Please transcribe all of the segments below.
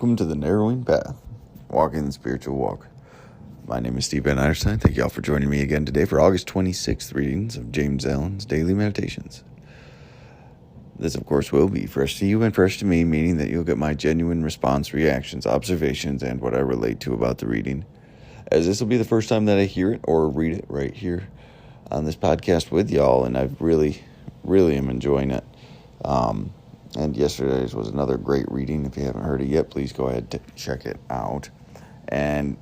Welcome to the Narrowing Path, Walking the Spiritual Walk. My name is Steve Van Eierstein. Thank you all for joining me again today for August 26th readings of James Allen's Daily Meditations. This, of course, will be fresh to you and fresh to me, meaning that you'll get my genuine response, reactions, observations, and what I relate to about the reading, as this will be the first time that I hear it or read it right here on this podcast with y'all, and I've really am enjoying it. And yesterday's was another great reading. If you haven't heard it yet, please go ahead and check it out. And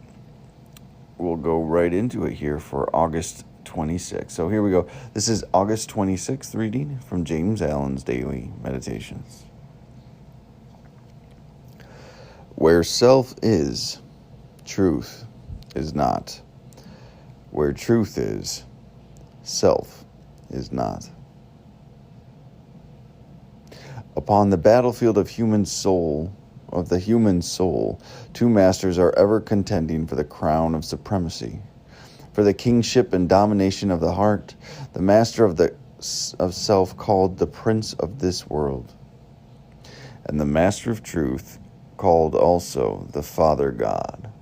we'll go right into it here for August 26th. So here we go. This is August 26th reading from James Allen's Daily Meditations. Where self is, truth is not. Where truth is, self is not. Upon the battlefield of the human soul, two masters are ever contending for the crown of supremacy. For the kingship and domination of the heart, the master of self called the prince of this world, and the master of truth called also the Father God.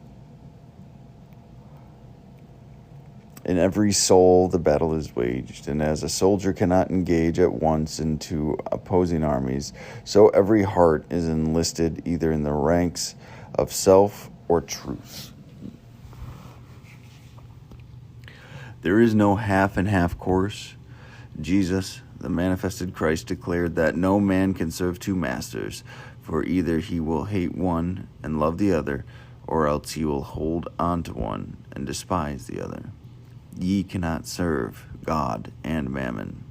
In every soul the battle is waged, and as a soldier cannot engage at once in two opposing armies, so every heart is enlisted either in the ranks of self or truth. There is no half and half course. Jesus, the manifested Christ, declared that no man can serve two masters, for either he will hate one and love the other, or else he will hold on to one and despise the other. Ye cannot serve God and mammon.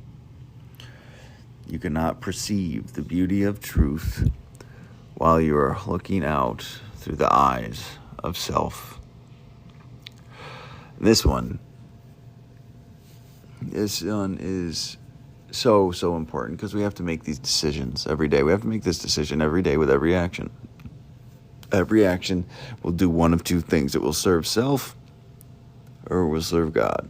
You cannot perceive the beauty of truth while you are looking out through the eyes of self. This one is so important because we have to make these decisions every day. We have to make this decision every day with every action. Every action will do one of two things. It will serve self or will serve God.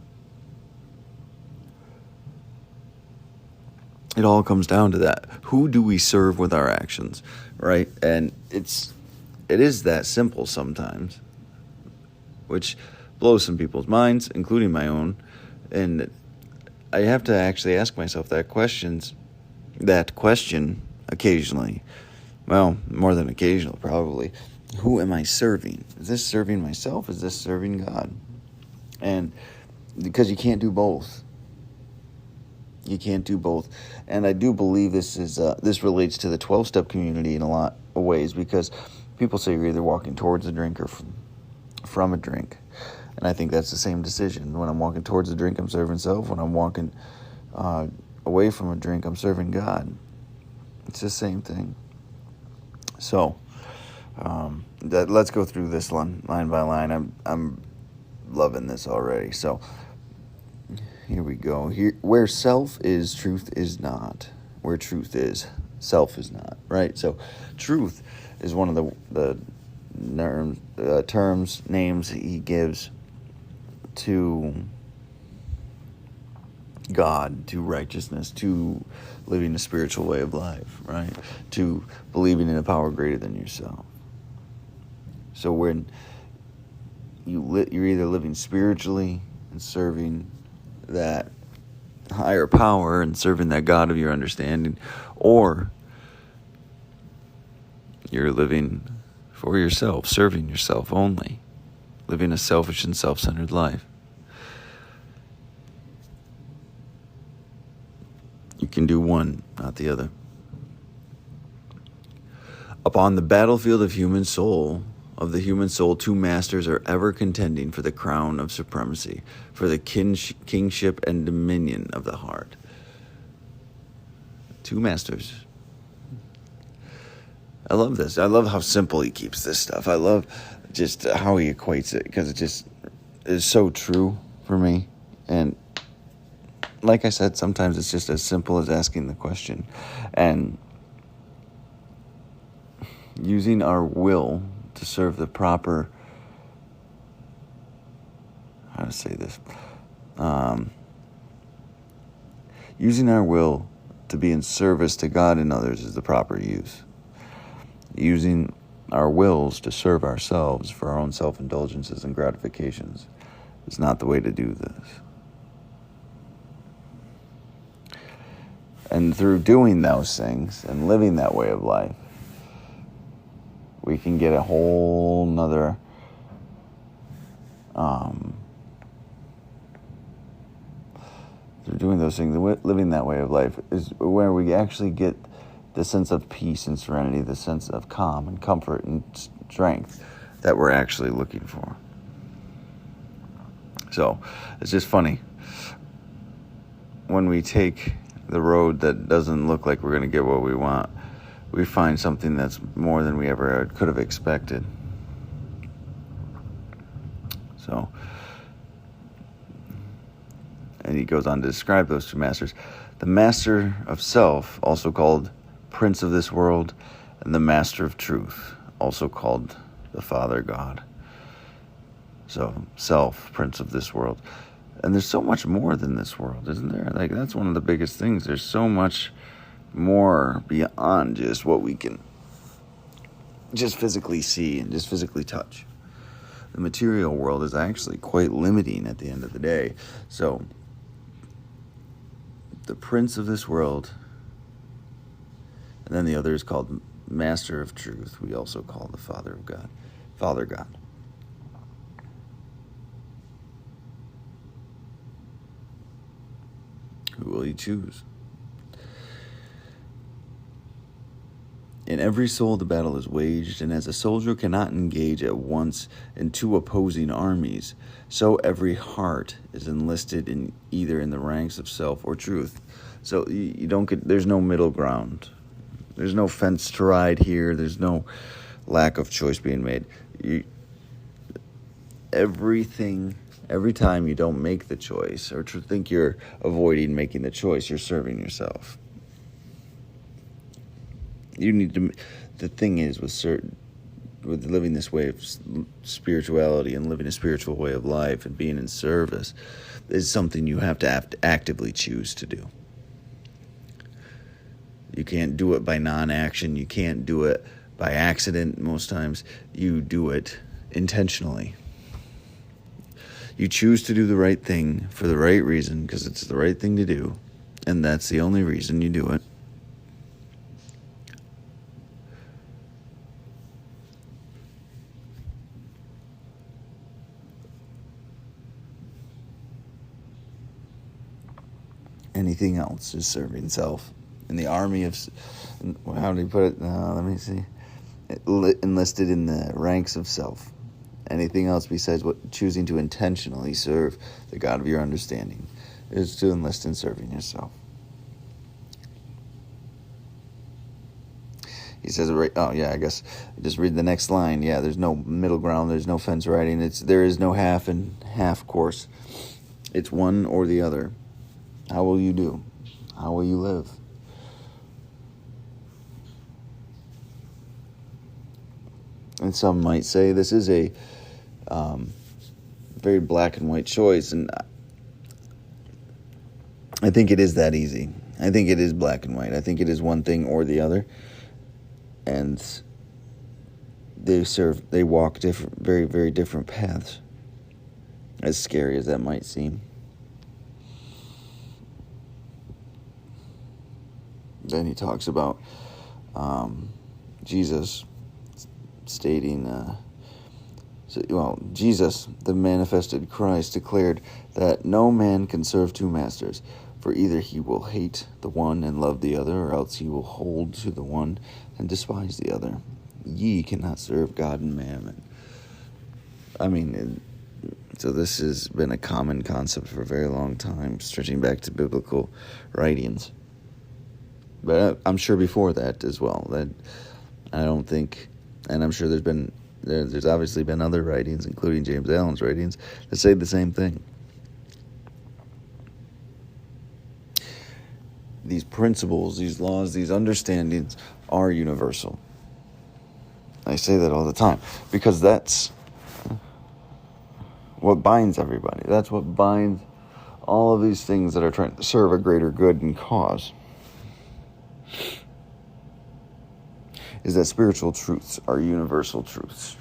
It all comes down to that. Who do we serve with our actions, right? And it is that simple sometimes, which blows some people's minds, including my own. And I have to actually ask myself that question occasionally. Well, more than occasional, probably. Who am I serving? Is this serving myself? Is this serving God? And because you can't do both. You can't do both. And I do believe this relates to the 12-step community in a lot of ways, because people say you're either walking towards a drink or from a drink. And I think that's the same decision. When I'm walking towards a drink, I'm serving self. When I'm walking away from a drink, I'm serving God. It's the same thing. So let's go through this line by line. I'm loving this already. So here we go. Where self is, truth is not. Where truth is, self is not. Right? So truth is one of the names he gives to God, to righteousness, to living a spiritual way of life, right? To believing in a power greater than yourself. So when you're either living spiritually and serving that higher power and serving that God of your understanding, or you're living for yourself, serving yourself only, living a selfish and self-centered life. You can do one, not the other. Upon the battlefield of the human soul, two masters are ever contending for the crown of supremacy, for the kingship and dominion of the heart. Two masters. I love this. I love how simple he keeps this stuff. I love just how he equates it, because it just is so true for me. And like I said, sometimes it's just as simple as asking the question and using our will to serve the proper, how to say this, using our will to be in service to God and others is the proper use. Using our wills to serve ourselves for our own self-indulgences and gratifications is not the way to do this. And through doing those things and living that way of life, we can get a whole nother through doing those things, living that way of life is where we actually get the sense of peace and serenity, the sense of calm and comfort and strength that we're actually looking for. So it's just funny when we take the road that doesn't look like we're going to get what we want, we find something that's more than we ever could have expected. So, and he goes on to describe those two masters. The master of self, also called Prince of this world, and the master of truth, also called the Father God. So, self, Prince of this world. And there's so much more than this world, isn't there? Like, that's one of the biggest things. There's so much more beyond just what we can just physically see and just physically touch. The material world is actually quite limiting at the end of the day. So, the Prince of this world, and then the other is called Master of Truth. We also call the Father of God, Father God. Who will you choose? In every soul the battle is waged, and as a soldier cannot engage at once in two opposing armies, so every heart is enlisted in either in the ranks of self or truth. So you don't get, there's no middle ground. There's no fence to ride here. There's no lack of choice being made. Every time you don't make the choice or to think you're avoiding making the choice, you're serving yourself. You need to. The thing is, with living this way of spirituality and living a spiritual way of life and being in service, is something you have to actively choose to do. You can't do it by non-action. You can't do it by accident. Most times, you do it intentionally. You choose to do the right thing for the right reason because it's the right thing to do, and that's the only reason you do it. Anything else is serving self. In the army of, how do you put it? Let me see. Enlisted in the ranks of self. Anything else besides choosing to intentionally serve the God of your understanding is to enlist in serving yourself. He says, I guess just read the next line. Yeah, there's no middle ground. There's no fence riding. There is no half and half course. It's one or the other. How will you do? How will you live? And some might say this is a very black and white choice, and I think it is that easy. I think it is black and white. I think it is one thing or the other, and they walk very, very different paths, as scary as that might seem. Then he talks about Jesus stating, Jesus, the manifested Christ, declared that no man can serve two masters, for either he will hate the one and love the other, or else he will hold to the one and despise the other. Ye cannot serve God and mammon. So this has been a common concept for a very long time, stretching back to biblical writings. But I'm sure before that as well. That I don't think, and I'm sure there's obviously been other writings, including James Allen's writings, that say the same thing. These principles, these laws, these understandings are universal. I say that all the time because that's what binds everybody. That's what binds all of these things that are trying to serve a greater good and cause. is that spiritual truths are universal truths.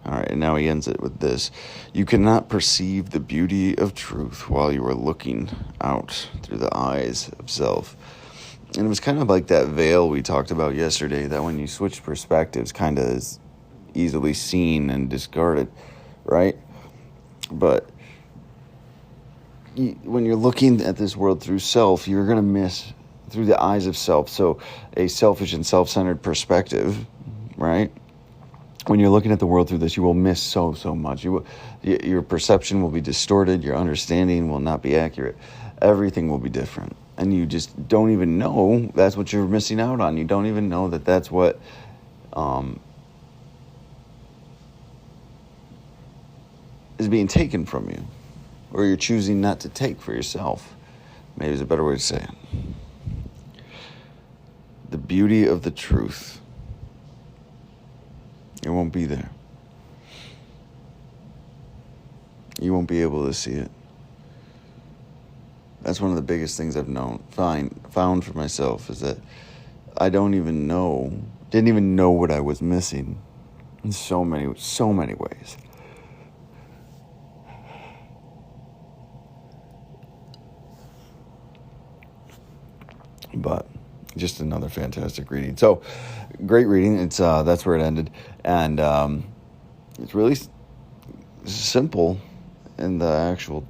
All right, and now he ends it with this. You cannot perceive the beauty of truth while you are looking out through the eyes of self. And it was kind of like that veil we talked about yesterday, that when you switch perspectives, kind of is easily seen and discarded, right? But when you're looking at this world through self, you're going to miss through the eyes of self. So a selfish and self-centered perspective, right? When you're looking at the world through this, you will miss so much. Your perception will be distorted. Your understanding will not be accurate. Everything will be different. And you just don't even know that's what you're missing out on. You don't even know that that's what is being taken from you. Or you're choosing not to take for yourself. Maybe is a better way to say it. The beauty of the truth. It won't be there. You won't be able to see it. That's one of the biggest things I've found for myself, is that I didn't even know what I was missing in so many ways. But just another fantastic reading. So, great reading. It's that's where it ended, and it's really simple in the actual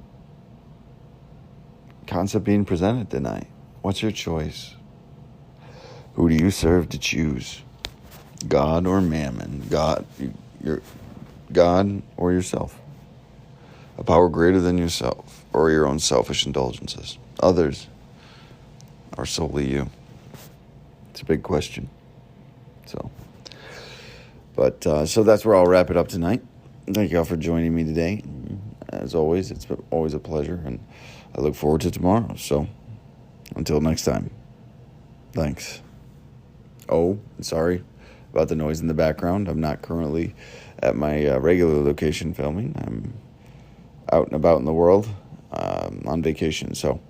concept being presented tonight. What's your choice? Who do you serve to choose? God or mammon? Your God or yourself? A power greater than yourself, or your own selfish indulgences? Others, or solely you? It's a big question. So that's where I'll wrap it up tonight. Thank you all for joining me today. As always, it's always a pleasure, and I look forward to tomorrow. So until next time, thanks. Oh, sorry about the noise in the background. I'm not currently at my regular location filming. I'm out and about in the world on vacation. So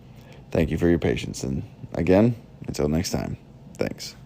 thank you for your patience. And again, until next time, thanks.